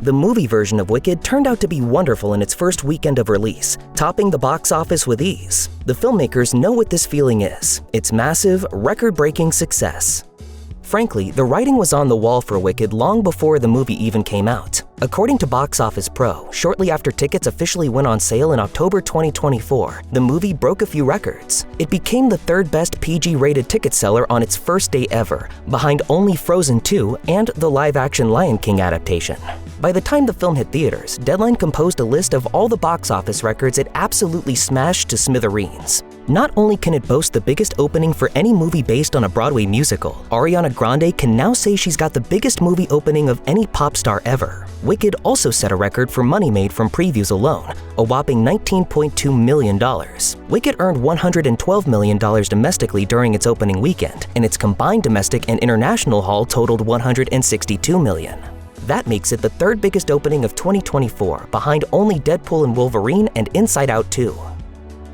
The movie version of Wicked turned out to be wonderful in its first weekend of release, topping the box office with ease. The filmmakers know what this feeling is. It's massive, record-breaking success. Frankly, the writing was on the wall for Wicked long before the movie even came out. According to Box Office Pro, shortly after tickets officially went on sale in October 2024, the movie broke a few records. It became the third best PG-rated ticket seller on its first day ever, behind only Frozen 2 and the live-action Lion King adaptation. By the time the film hit theaters, Deadline composed a list of all the box office records it absolutely smashed to smithereens. Not only can it boast the biggest opening for any movie based on a Broadway musical, Ariana Grande can now say she's got the biggest movie opening of any pop star ever. Wicked also set a record for money made from previews alone, a whopping $19.2 million. Wicked earned $112 million domestically during its opening weekend, and its combined domestic and international haul totaled $162 million. That makes it the third biggest opening of 2024, behind only Deadpool and Wolverine and Inside Out 2.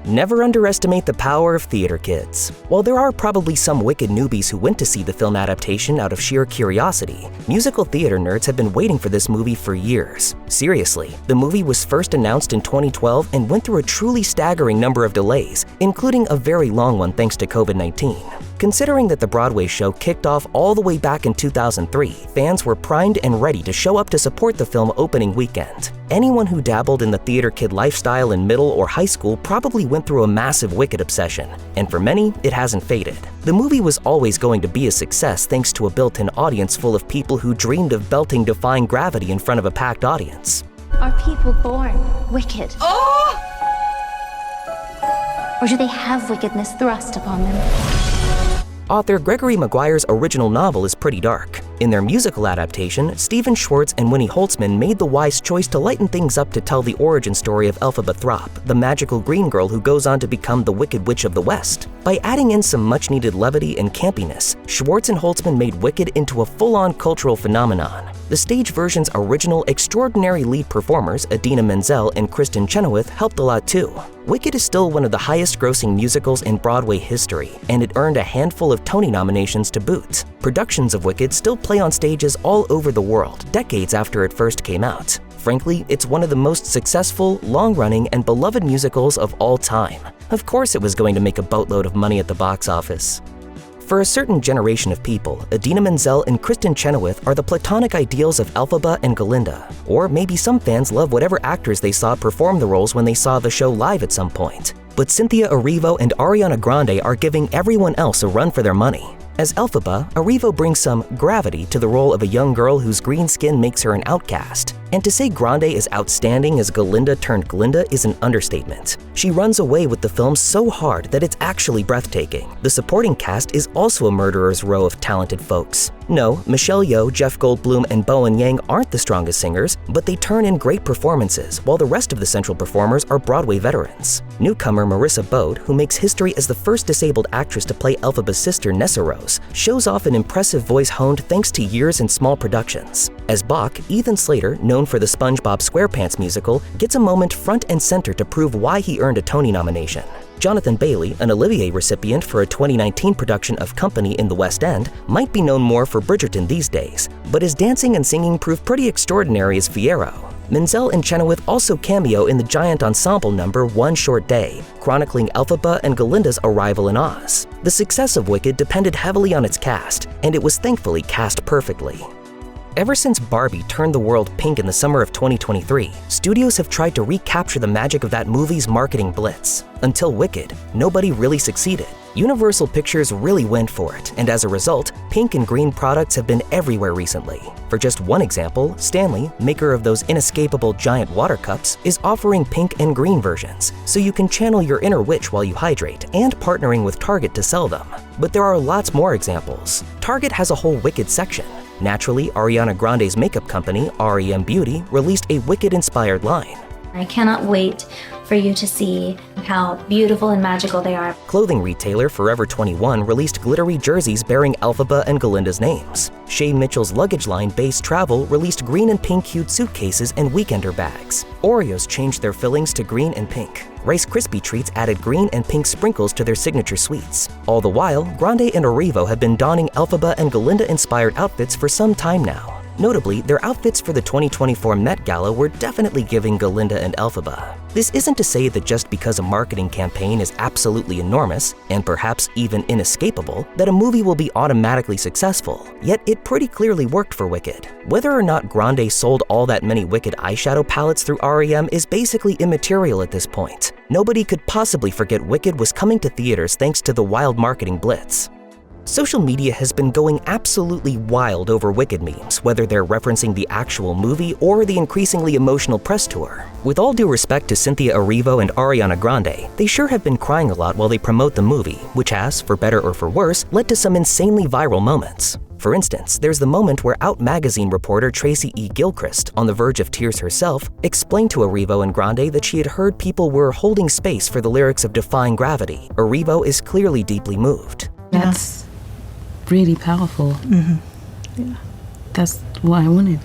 Never underestimate the power of theater, kids. While there are probably some Wicked newbies who went to see the film adaptation out of sheer curiosity, musical theater nerds have been waiting for this movie for years. Seriously, the movie was first announced in 2012 and went through a truly staggering number of delays, including a very long one thanks to COVID-19. Considering that the Broadway show kicked off all the way back in 2003, fans were primed and ready to show up to support the film opening weekend. Anyone who dabbled in the theater kid lifestyle in middle or high school probably went through a massive Wicked obsession, and for many, it hasn't faded. The movie was always going to be a success thanks to a built-in audience full of people who dreamed of belting Defying gravity in front of a packed audience. Are people born wicked? Oh! Or do they have wickedness thrust upon them? Author Gregory Maguire's original novel is pretty dark. In their musical adaptation, Stephen Schwartz and Winnie Holtzman made the wise choice to lighten things up to tell the origin story of Elphaba Throp, the magical green girl who goes on to become the Wicked Witch of the West. By adding in some much-needed levity and campiness, Schwartz and Holtzman made Wicked into a full-on cultural phenomenon. The stage version's original extraordinary lead performers, Idina Menzel and Kristen Chenoweth, helped a lot too. Wicked is still one of the highest-grossing musicals in Broadway history, and it earned a handful of Tony nominations to boot. Productions of Wicked still play on stages all over the world, decades after it first came out. Frankly, it's one of the most successful, long-running, and beloved musicals of all time. Of course it was going to make a boatload of money at the box office. For a certain generation of people, Idina Menzel and Kristen Chenoweth are the platonic ideals of Elphaba and Galinda. Or maybe some fans love whatever actors they saw perform the roles when they saw the show live at some point. But Cynthia Erivo and Ariana Grande are giving everyone else a run for their money. As Elphaba, Erivo brings some gravity to the role of a young girl whose green skin makes her an outcast. And to say Grande is outstanding as Galinda turned Glinda is an understatement. She runs away with the film so hard that it's actually breathtaking. The supporting cast is also a murderer's row of talented folks. No, Michelle Yeoh, Jeff Goldblum, and Bowen Yang aren't the strongest singers, but they turn in great performances, while the rest of the central performers are Broadway veterans. Newcomer Marissa Bode, who makes history as the first disabled actress to play Elphaba's sister Nessa Rose, shows off an impressive voice honed thanks to years in small productions. As Bach, Ethan Slater, known for the SpongeBob SquarePants musical, gets a moment front and center to prove why he earned a Tony nomination. Jonathan Bailey, an Olivier recipient for a 2019 production of Company in the West End, might be known more for Bridgerton these days, but his dancing and singing prove pretty extraordinary as Fiyero. Menzel and Chenoweth also cameo in the giant ensemble number One Short Day, chronicling Elphaba and Galinda's arrival in Oz. The success of Wicked depended heavily on its cast, and it was thankfully cast perfectly. Ever since Barbie turned the world pink in the summer of 2023, studios have tried to recapture the magic of that movie's marketing blitz. Until Wicked, nobody really succeeded. Universal Pictures really went for it, and as a result, pink and green products have been everywhere recently. For just one example, Stanley, maker of those inescapable giant water cups, is offering pink and green versions, so you can channel your inner witch while you hydrate, and partnering with Target to sell them. But there are lots more examples. Target has a whole Wicked section. Naturally, Ariana Grande's makeup company, REM Beauty, released a Wicked-inspired line. I cannot wait for you to see how beautiful and magical they are. Clothing retailer Forever 21 released glittery jerseys bearing Elphaba and Galinda's names. Shay Mitchell's luggage line Base Travel released green and pink hued suitcases and weekender bags. Oreos changed their fillings to green and pink. Rice Krispie Treats added green and pink sprinkles to their signature sweets. All the while, Grande and Erivo have been donning Elphaba and Galinda-inspired outfits for some time now. Notably, their outfits for the 2024 Met Gala were definitely giving Galinda and Elphaba. This isn't to say that just because a marketing campaign is absolutely enormous, and perhaps even inescapable, that a movie will be automatically successful, yet it pretty clearly worked for Wicked. Whether or not Grande sold all that many Wicked eyeshadow palettes through REM is basically immaterial at this point. Nobody could possibly forget Wicked was coming to theaters thanks to the wild marketing blitz. Social media has been going absolutely wild over Wicked memes, whether they're referencing the actual movie or the increasingly emotional press tour. With all due respect to Cynthia Erivo and Ariana Grande, they sure have been crying a lot while they promote the movie, which has, for better or for worse, led to some insanely viral moments. For instance, there's the moment where Out magazine reporter Tracy E. Gilchrist, on the verge of tears herself, explained to Erivo and Grande that she had heard people were holding space for the lyrics of Defying Gravity. Erivo is clearly deeply moved. That's really powerful. Yeah. That's what I wanted.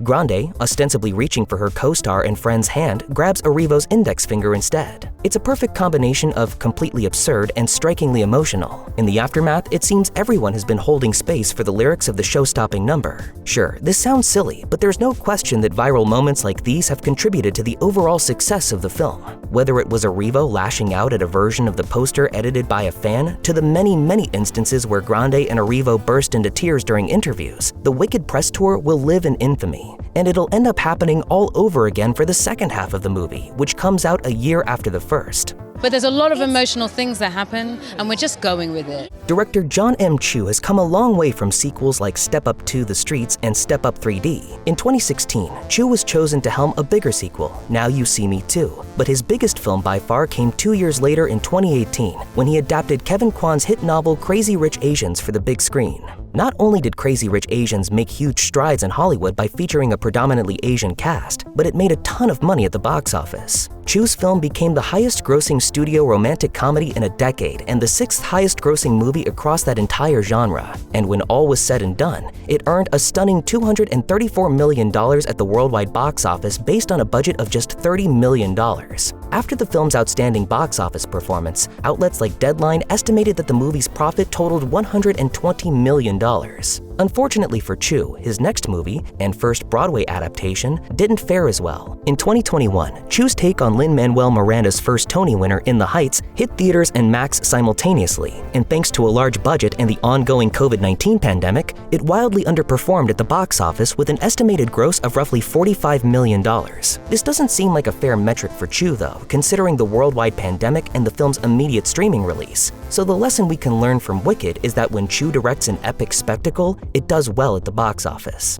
Grande, ostensibly reaching for her co-star and friend's hand, grabs Erivo's index finger instead. It's a perfect combination of completely absurd and strikingly emotional. In the aftermath, it seems everyone has been holding space for the lyrics of the show-stopping number. Sure, this sounds silly, but there's no question that viral moments like these have contributed to the overall success of the film. Whether it was Erivo lashing out at a version of the poster edited by a fan, to the many instances where Grande and Erivo burst into tears during interviews, the Wicked press tour will live in infamy. And it'll end up happening all over again for the second half of the movie, which comes out a year after the first. But there's a lot of emotional things that happen, and we're just going with it. Director John M. Chu has come a long way from sequels like Step Up 2 The Streets and Step Up 3D. In 2016, Chu was chosen to helm a bigger sequel, Now You See Me Too. But his biggest film by far came 2 years later in 2018, when he adapted Kevin Kwan's hit novel Crazy Rich Asians for the big screen. Not only did Crazy Rich Asians make huge strides in Hollywood by featuring a predominantly Asian cast, but it made a ton of money at the box office. Chu's film became the highest-grossing studio romantic comedy in a decade and the 6th highest-grossing movie across that entire genre. And when all was said and done, it earned a stunning $234 million at the worldwide box office based on a budget of just $30 million. After the film's outstanding box office performance, outlets like Deadline estimated that the movie's profit totaled $120 million. Unfortunately for Chu, his next movie, and first Broadway adaptation, didn't fare as well. In 2021, Chu's take on Lin-Manuel Miranda's first Tony winner, In the Heights, hit theaters and Max simultaneously, and thanks to a large budget and the ongoing COVID-19 pandemic, it wildly underperformed at the box office with an estimated gross of roughly $45 million. This doesn't seem like a fair metric for Chu though, considering the worldwide pandemic and the film's immediate streaming release. So the lesson we can learn from Wicked is that when Chu directs an epic spectacle, it does well at the box office.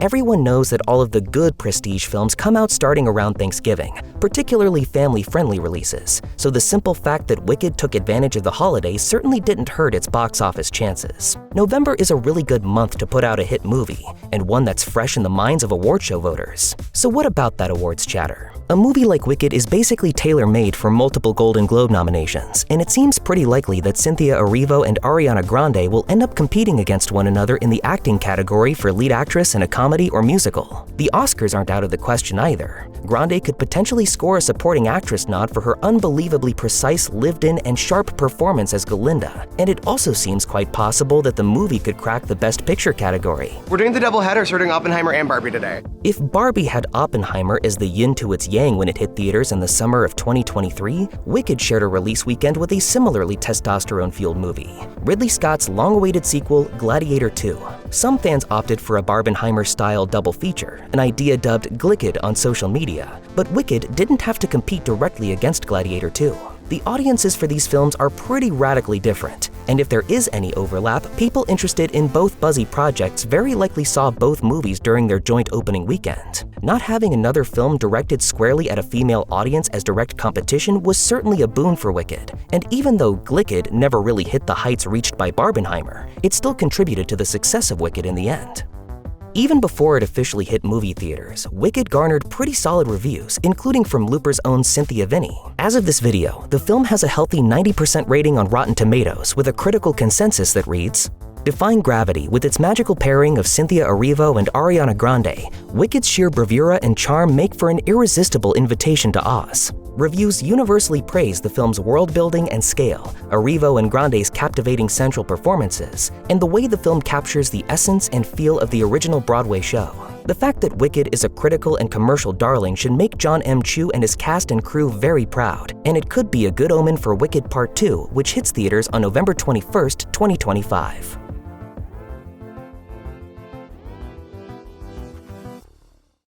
Everyone knows that all of the good prestige films come out starting around Thanksgiving, particularly family-friendly releases, so the simple fact that Wicked took advantage of the holidays certainly didn't hurt its box office chances. November is a really good month to put out a hit movie, and one that's fresh in the minds of award show voters. So what about that awards chatter? A movie like Wicked is basically tailor-made for multiple Golden Globe nominations, and it seems pretty likely that Cynthia Erivo and Ariana Grande will end up competing against one another in the acting category for lead actress in a comedy or musical. The Oscars aren't out of the question either. Grande could potentially score a supporting actress nod for her unbelievably precise, lived-in, and sharp performance as Galinda, and it also seems quite possible that the movie could crack the Best Picture category. We're doing the doubleheader, so we're doing Oppenheimer and Barbie today. If Barbie had Oppenheimer as the yin to its yang when it hit theaters in the summer of 2023, Wicked shared a release weekend with a similarly testosterone-fueled movie, Ridley Scott's long-awaited sequel, Gladiator 2. Some fans opted for a Barbenheimer-style double feature, an idea dubbed Glicked on social media, but Wicked didn't have to compete directly against Gladiator 2. The audiences for these films are pretty radically different, and if there is any overlap, people interested in both buzzy projects very likely saw both movies during their joint opening weekend. Not having another film directed squarely at a female audience as direct competition was certainly a boon for Wicked, and even though Glicked never really hit the heights reached by Barbenheimer, it still contributed to the success of Wicked in the end. Even before it officially hit movie theaters, Wicked garnered pretty solid reviews, including from Looper's own Cynthia Vinny. As of this video, the film has a healthy 90% rating on Rotten Tomatoes with a critical consensus that reads, Defying gravity with its magical pairing of Cynthia Erivo and Ariana Grande, Wicked's sheer bravura and charm make for an irresistible invitation to Oz. Reviews universally praised the film's world building and scale, Arrivo and Grande's captivating central performances, and the way the film captures the essence and feel of the original Broadway show. The fact that Wicked is a critical and commercial darling should make John M. Chu and his cast and crew very proud, and it could be a good omen for Wicked Part 2, which hits theaters on November 21st, 2025.